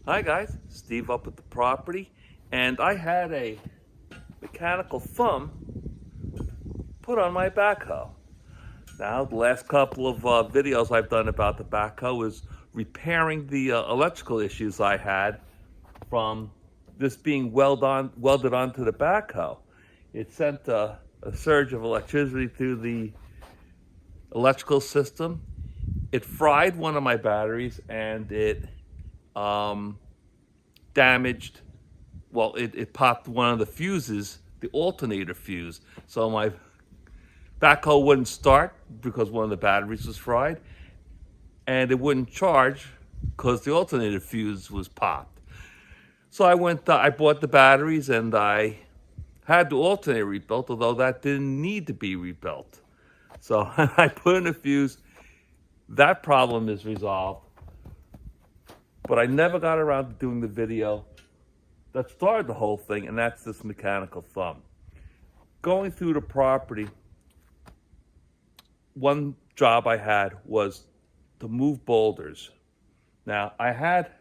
Hi guys, Steve up at the property, and I had a mechanical thumb put on my backhoe. Now, the last couple of videos I've done about the backhoe is repairing the electrical issues I had from this being welded onto the backhoe. It sent a surge of electricity through the electrical system. It fried one of my batteries, and it um, damaged, well, it popped one of the fuses, the alternator fuse. So my backhoe wouldn't start because one of the batteries was fried, and it wouldn't charge because the alternator fuse was popped. So I bought the batteries, and I had the alternator rebuilt, although that didn't need to be rebuilt. So I put in a fuse. That problem is resolved, but I never got around to doing the video that started the whole thing, and that's this mechanical thumb. Going through the property, one job I had was to move boulders. Now, I had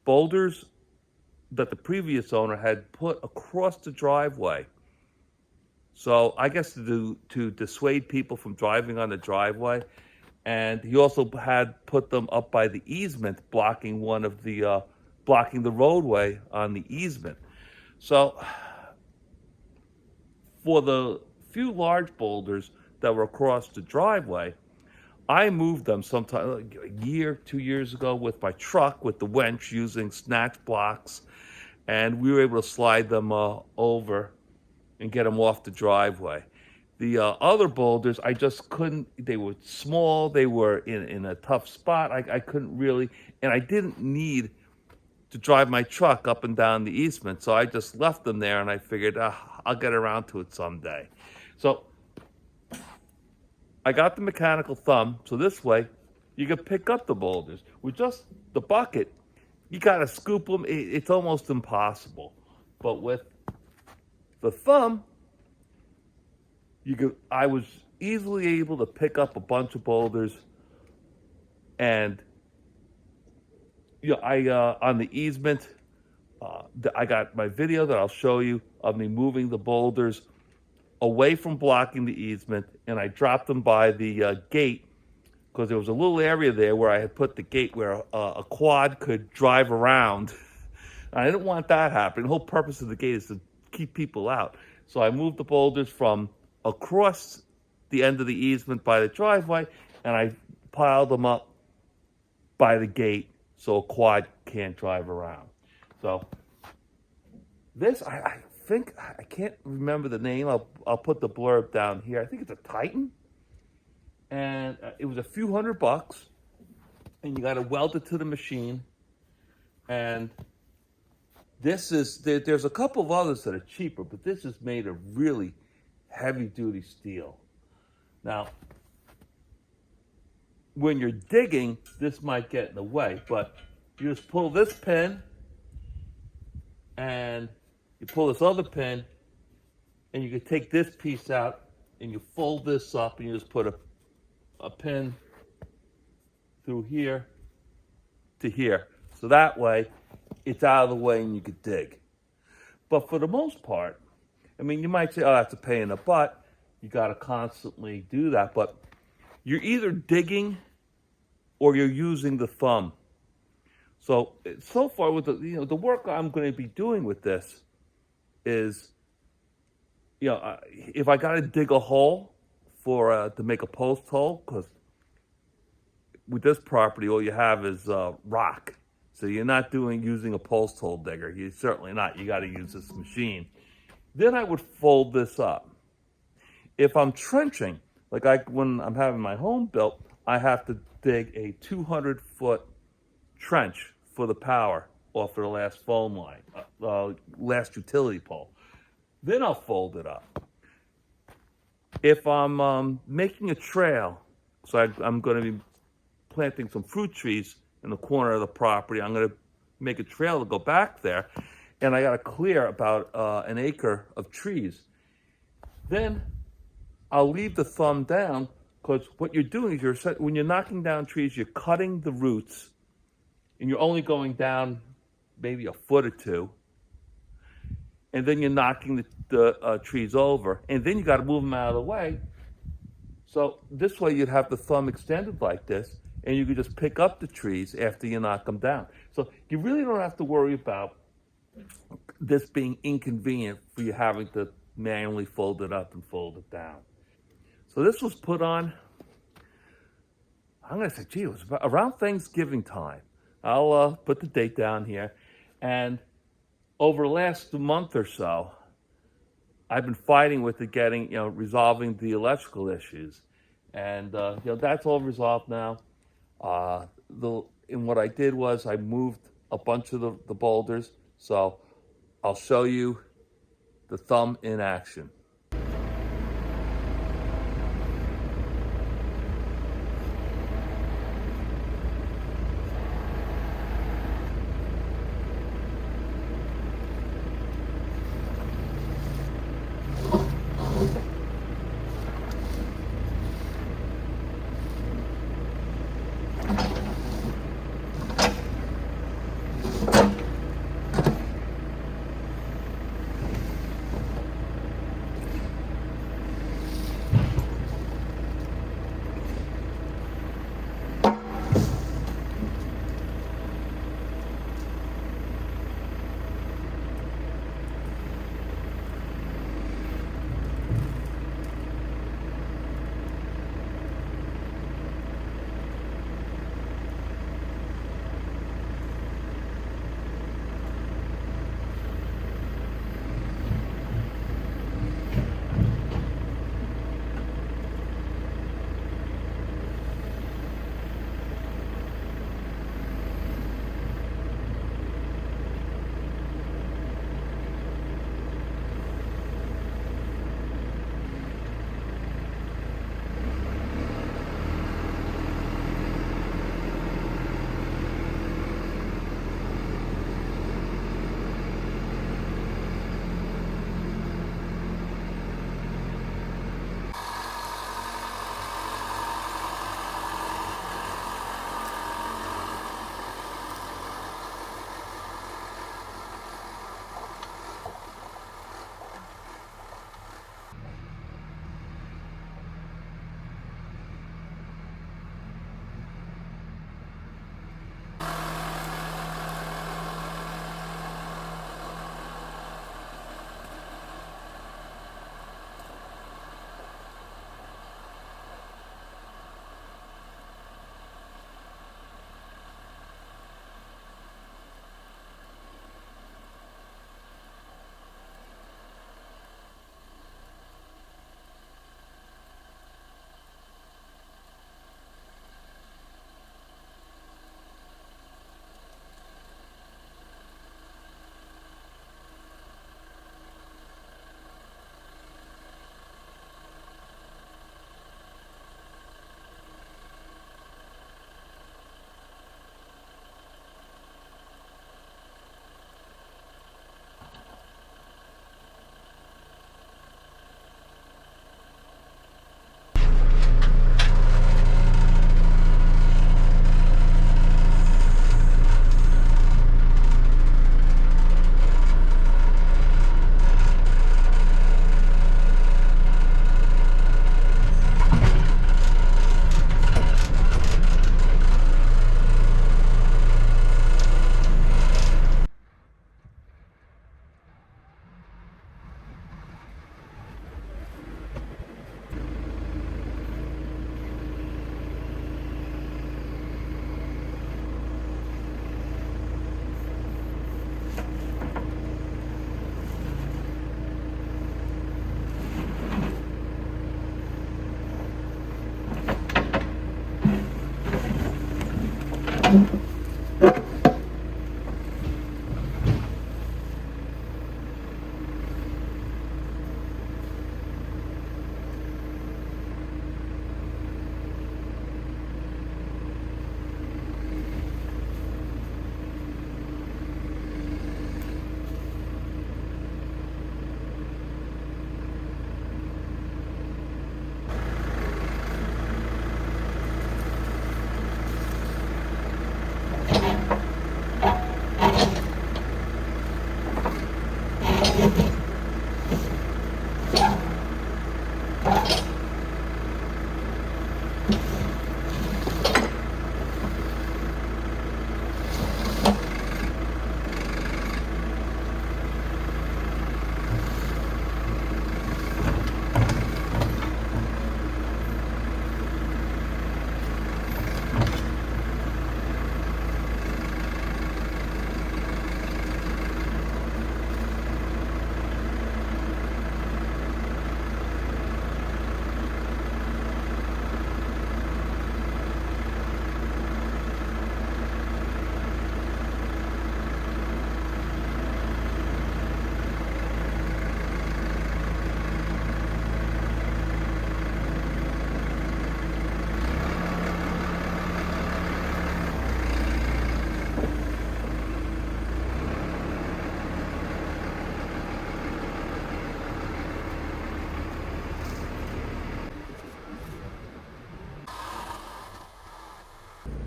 boulders that the previous owner had put across the driveway. So I guess to dissuade people from driving on the driveway. And he also had put them up by the easement, blocking blocking the roadway on the easement. So for the few large boulders that were across the driveway, I moved them sometime like a year, 2 years ago with my truck with the winch using snatch blocks, and we were able to slide them over and get them off the driveway. The other boulders, I just couldn't, they were small, they were in a tough spot. I couldn't really, and I didn't need to drive my truck up and down the easement, so I just left them there, and I figured I'll get around to it someday. So I got the mechanical thumb, so this way you can pick up the boulders. With just the bucket, you gotta scoop them. It's almost impossible. But with the thumb, I was easily able to pick up a bunch of boulders, and I on the easement, I got my video that I'll show you of me moving the boulders away from blocking the easement, and I dropped them by the gate, because there was a little area there where I had put the gate where a quad could drive around. I didn't want that happening. The whole purpose of the gate is to keep people out. So I moved the boulders from across the end of the easement by the driveway, and I piled them up by the gate so a quad can't drive around. So this, I think, I can't remember the name. I'll put the blurb down here. I think it's a Titan, and it was a few $100, and you got to weld it to the machine. And there's a couple of others that are cheaper, but this is made of really heavy duty steel. Now, when you're digging, this might get in the way, but you just pull this pin, and you pull this other pin, and you can take this piece out, and you fold this up, and you just put a pin through here to here. So that way, it's out of the way and you could dig. But for the most part, I mean, you might say, oh, that's a pain in the butt. You got to constantly do that. But you're either digging or you're using the thumb. So far with the work I'm going to be doing with this is, if I got to dig a hole to make a post hole, because with this property all you have is rock, so you're not using a post hole digger. You're certainly not. You got to use this machine. Then I would fold this up. If I'm trenching, when I'm having my home built, I have to dig a 200-foot trench for the power off of the last phone line, last utility pole. Then I'll fold it up. If I'm making a trail, so I'm going to be planting some fruit trees in the corner of the property. I'm going to make a trail to go back there, and I got to clear about an acre of trees. Then I'll leave the thumb down, because what you're doing is when you're knocking down trees, you're cutting the roots and you're only going down maybe a foot or two, and then you're knocking the trees over, and then you got to move them out of the way. So this way you'd have the thumb extended like this, and you could just pick up the trees after you knock them down. So you really don't have to worry about this being inconvenient for you having to manually fold it up and fold it down. So this was put on, I'm going to say, gee, it was around Thanksgiving time. I'll put the date down here. And over the last month or so, I've been fighting with it getting, resolving the electrical issues. And, that's all resolved now. And what I did was I moved a bunch of the boulders. So I'll show you the thumb in action.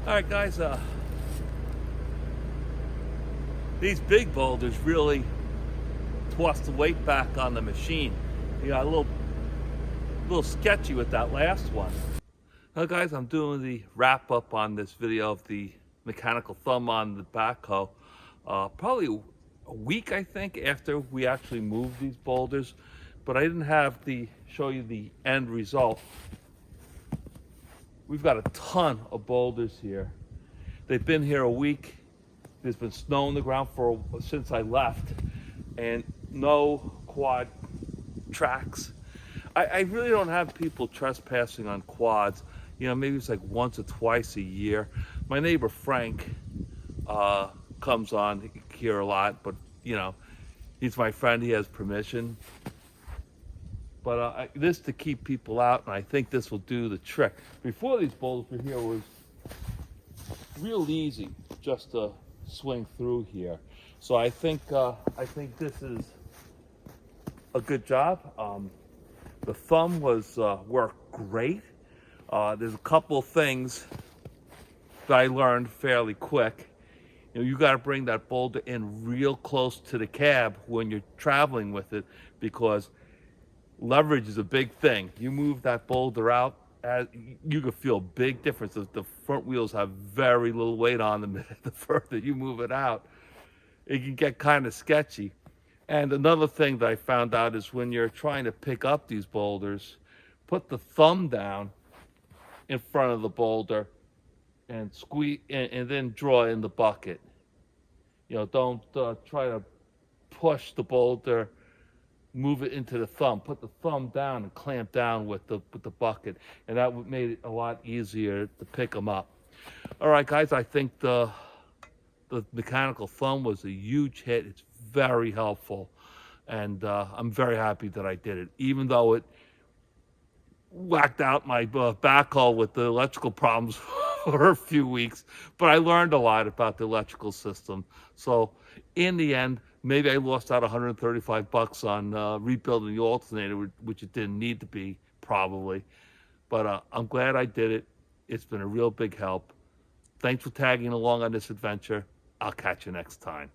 All right, guys, these big boulders really toss the weight back on the machine. You got a little sketchy with that last one. Now, guys, I'm doing the wrap up on this video of the mechanical thumb on the backhoe. Probably a week, I think, after we actually moved these boulders, but I didn't have the show you the end result. We've got a ton of boulders here. They've been here a week. There's been snow on the ground since I left, and no quad tracks. I really don't have people trespassing on quads. You know, maybe it's like once or twice a year. My neighbor Frank comes on here a lot, but you know, he's my friend. He has permission. But this to keep people out, and I think this will do the trick. Before these boulders were here, it was real easy just to swing through here. So I think this is a good job. The thumb was worked great. There's a couple of things that I learned fairly quick. You know, you got to bring that boulder in real close to the cab when you're traveling with it, because leverage is a big thing. You move that boulder out, you can feel a big difference. The front wheels have very little weight on them. The further you move it out, it can get kind of sketchy. And another thing that I found out is when you're trying to pick up these boulders, put the thumb down in front of the boulder and squeeze, and then draw in the bucket. You know, don't try to push the boulder, move it into the thumb. Put the thumb down and clamp down with the bucket, and that made it a lot easier to pick them up. All right, guys, I think the mechanical thumb was a huge hit. It's very helpful, and I'm very happy that I did it, even though it whacked out my backhoe with the electrical problems for a few weeks. But I learned a lot about the electrical system. So in the end, maybe I lost out $135 on rebuilding the alternator, which it didn't need to be, probably. But I'm glad I did it. It's been a real big help. Thanks for tagging along on this adventure. I'll catch you next time.